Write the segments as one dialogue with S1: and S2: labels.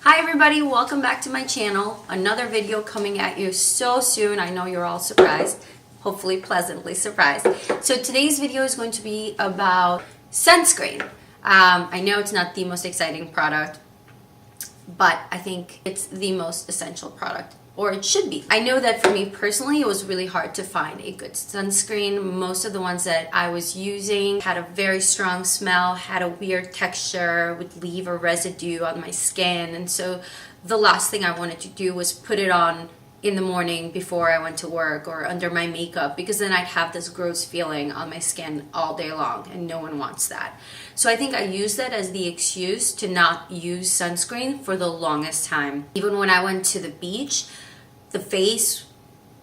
S1: Hi everybody, welcome back to my channel. Another video coming at you so soon. I know you're all surprised, hopefully pleasantly surprised. So today's video is going to be about sunscreen. I know it's not the most exciting product, but I think it's the most essential product, or it should be. I know that for me personally, it was really hard to find a good sunscreen. Most of the ones that I was using had a very strong smell, had a weird texture, would leave a residue on my skin. And so the last thing I wanted to do was put it on in the morning before I went to work or under my makeup, because then I'd have this gross feeling on my skin all day long, and no one wants that. So I think I used that as the excuse to not use sunscreen for the longest time. Even when I went to the beach, the face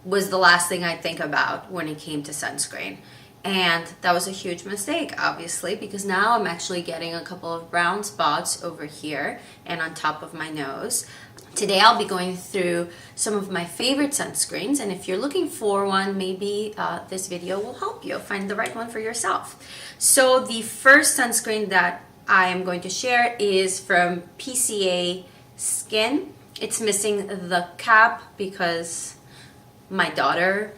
S1: was the last thing I'd think about when it came to sunscreen. And that was a huge mistake, obviously, because now I'm actually getting a couple of brown spots over here and on top of my nose. Today I'll be going through some of my favorite sunscreens, and if you're looking for one, maybe this video will help you find the right one for yourself. So the first sunscreen that I am going to share is from PCA Skin. It's missing the cap because my daughter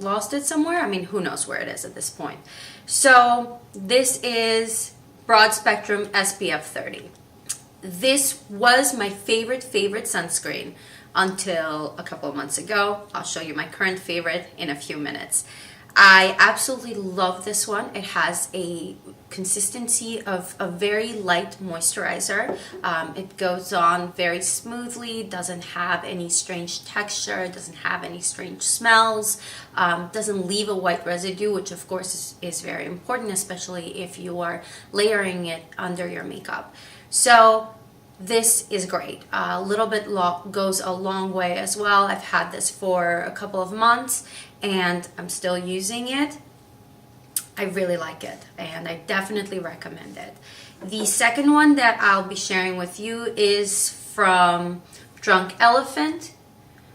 S1: lost it somewhere. I mean, who knows where it is at this point. So this is broad spectrum SPF 30. This was my favorite sunscreen until a couple of months ago. I'll show you my current favorite in a few minutes. I absolutely love this one. It has a consistency of a very light moisturizer. It goes on very smoothly, doesn't have any strange texture, doesn't have any strange smells, doesn't leave a white residue, which of course is very important, especially if you are layering it under your makeup. So this is great. A little bit goes a long way as well. I've had this for a couple of months and I'm still using it. I really like it and I definitely recommend it. The second one that I'll be sharing with you is from Drunk Elephant,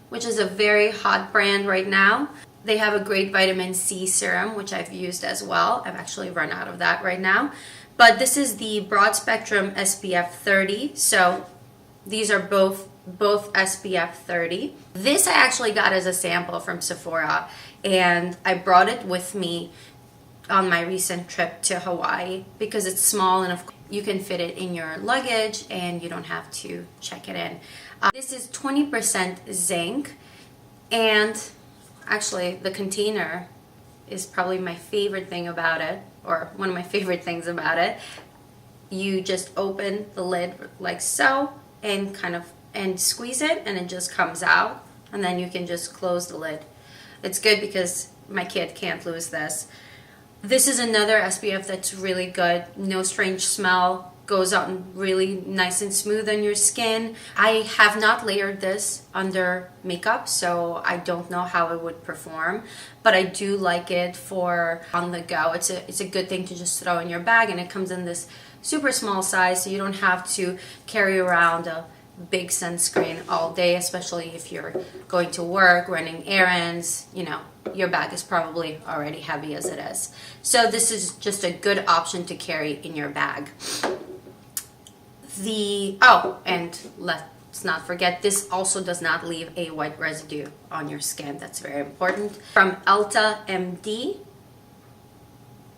S1: which is a very hot brand right now. They have a great vitamin C serum, which I've used as well. I've actually run out of that right now. But this is the broad spectrum SPF 30. So these are both SPF 30. This I actually got as a sample from Sephora, and I brought it with me on my recent trip to Hawaii because it's small and of course you can fit it in your luggage and you don't have to check it in. This is 20% zinc, and actually the container is probably my favorite thing about it, or one of my favorite things about it. You just open the lid like so and and squeeze it and it just comes out, and then you can just close the lid. It's good because my kid can't lose this. This is another SPF that's really good. No strange smell. Goes on really nice and smooth on your skin. I have not layered this under makeup, so I don't know how it would perform, but I do like it for on the go. It's a good thing to just throw in your bag, and it comes in this super small size, so you don't have to carry around a big sunscreen all day, especially if you're going to work, running errands. You know, your bag is probably already heavy as it is. So this is just a good option to carry in your bag. And let's not forget, this also does not leave a white residue on your skin. That's very important. From Elta MD.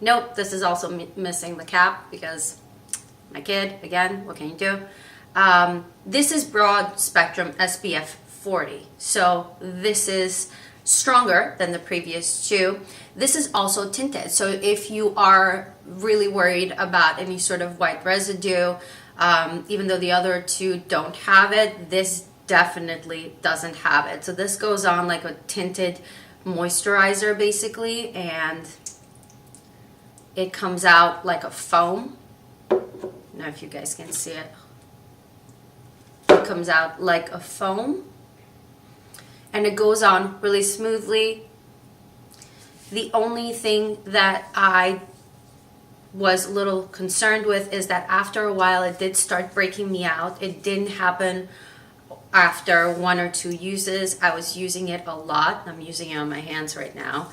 S1: Nope, this is also missing the cap because my kid, again, what can you do? This is broad spectrum SPF 40. So this is stronger than the previous two. This is also tinted. So if you are really worried about any sort of white residue, even though the other two don't have it, this definitely doesn't have it. So this goes on like a tinted moisturizer basically, and it comes out like a foam. I don't know if you guys can see it. It comes out like a foam and it goes on really smoothly. The only thing that I was a little concerned with is that after a while it did start breaking me out. It didn't happen after one or two uses. I was using it a lot. I'm using it on my hands right now.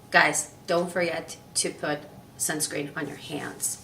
S1: Guys, don't forget to put sunscreen on your hands.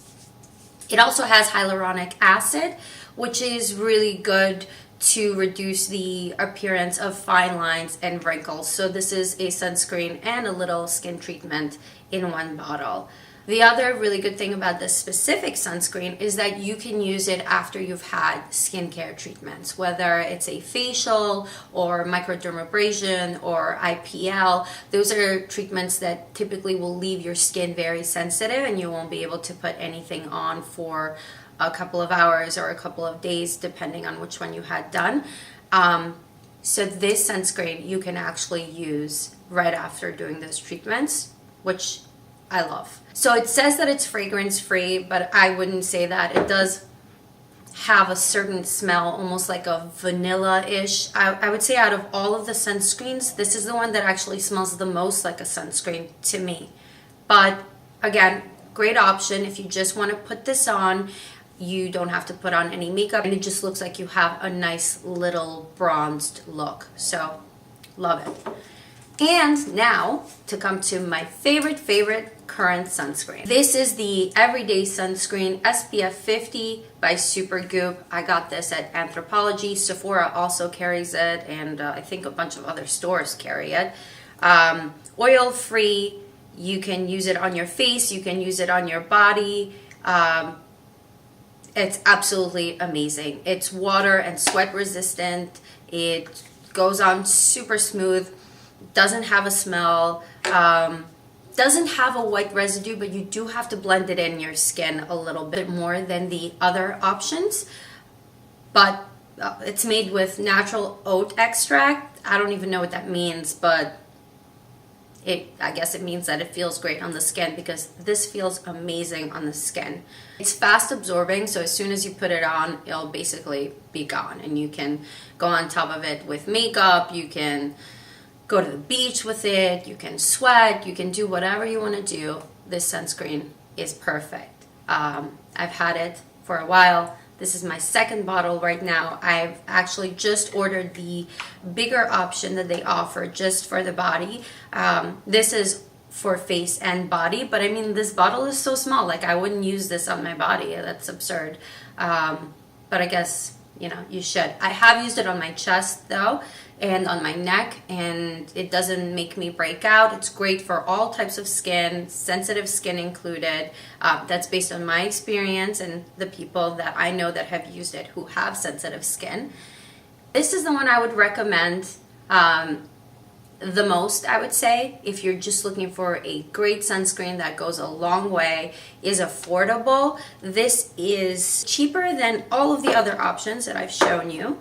S1: It also has hyaluronic acid, which is really good to reduce the appearance of fine lines and wrinkles. So this is a sunscreen and a little skin treatment in one bottle. The other really good thing about this specific sunscreen is that you can use it after you've had skincare treatments, whether it's a facial or microdermabrasion or IPL. Those are treatments that typically will leave your skin very sensitive and you won't be able to put anything on for a couple of hours or a couple of days, depending on which one you had done. So this sunscreen you can actually use right after doing those treatments, which I love. So it says that it's fragrance free, but I wouldn't say that. It does have a certain smell, almost like a vanilla-ish. I would say out of all of the sunscreens, this is the one that actually smells the most like a sunscreen to me. But again, great option if you just want to put this on. You don't have to put on any makeup, and it just looks like you have a nice little bronzed look. So love it. And now to come to my favorite current sunscreen. This is the Everyday Sunscreen SPF 50 by Supergoop. I got this at Anthropologie. Sephora also carries it, and I think a bunch of other stores carry it. Oil free. You can use it on your face. You can use it on your body. It's absolutely amazing. It's water and sweat resistant. It goes on super smooth. Doesn't have a smell. Doesn't have a white residue, but you do have to blend it in your skin a little bit more than the other options. But it's made with natural oat extract. I don't even know what that means, but I guess it means that it feels great on the skin, because this feels amazing on the skin. It's fast absorbing, so as soon as you put it on, it'll basically be gone, and you can go on top of it with makeup. You can go to the beach with it. You can sweat. You can do whatever you want to do. This sunscreen is perfect. I've had it for a while. This is my second bottle right now. I've actually just ordered the bigger option that they offer just for the body. This is for face and body, but I mean, this bottle is so small. Like, I wouldn't use this on my body. That's absurd. But I guess, you know, you should. I have used it on my chest though, and on my neck, and it doesn't make me break out. It's great for all types of skin, sensitive skin included. That's based on my experience and the people that I know that have used it who have sensitive skin. This is the one I would recommend the most, I would say, if you're just looking for a great sunscreen that goes a long way, is affordable. This is cheaper than all of the other options that I've shown you.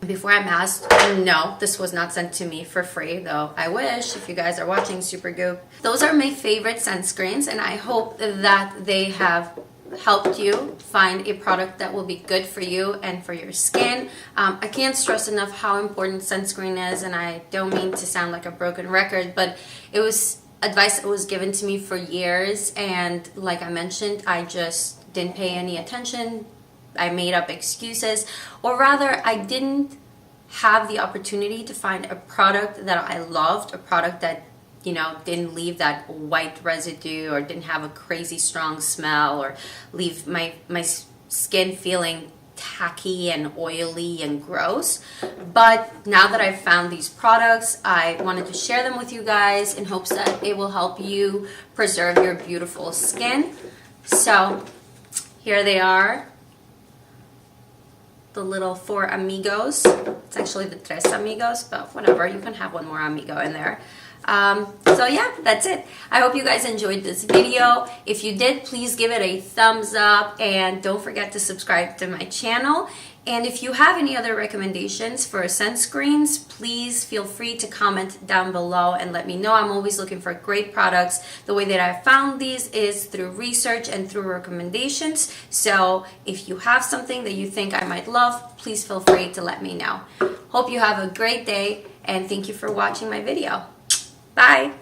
S1: Before I'm asked, no, this was not sent to me for free, though I wish, if you guys are watching Supergoop. Those are my favorite sunscreens, and I hope that they have helped you find a product that will be good for you and for your skin. I can't stress enough how important sunscreen is, and I don't mean to sound like a broken record, but it was advice that was given to me for years, and like I mentioned, I just didn't pay any attention. I made up excuses, or rather I didn't have the opportunity to find a product that I loved, a product that, you know, didn't leave that white residue or didn't have a crazy strong smell or leave my skin feeling tacky and oily and gross. But now that I've found these products, I wanted to share them with you guys in hopes that it will help you preserve your beautiful skin. So here they are. The little 4 amigos. It's actually the 3 amigos, but whatever, you can have one more amigo in there. So yeah, that's it. I hope you guys enjoyed this video. If you did, please give it a thumbs up, and don't forget to subscribe to my channel. And if you have any other recommendations for sunscreens, please feel free to comment down below and let me know. I'm always looking for great products. The way that I found these is through research and through recommendations. So if you have something that you think I might love, please feel free to let me know. Hope you have a great day, and thank you for watching my video. Bye!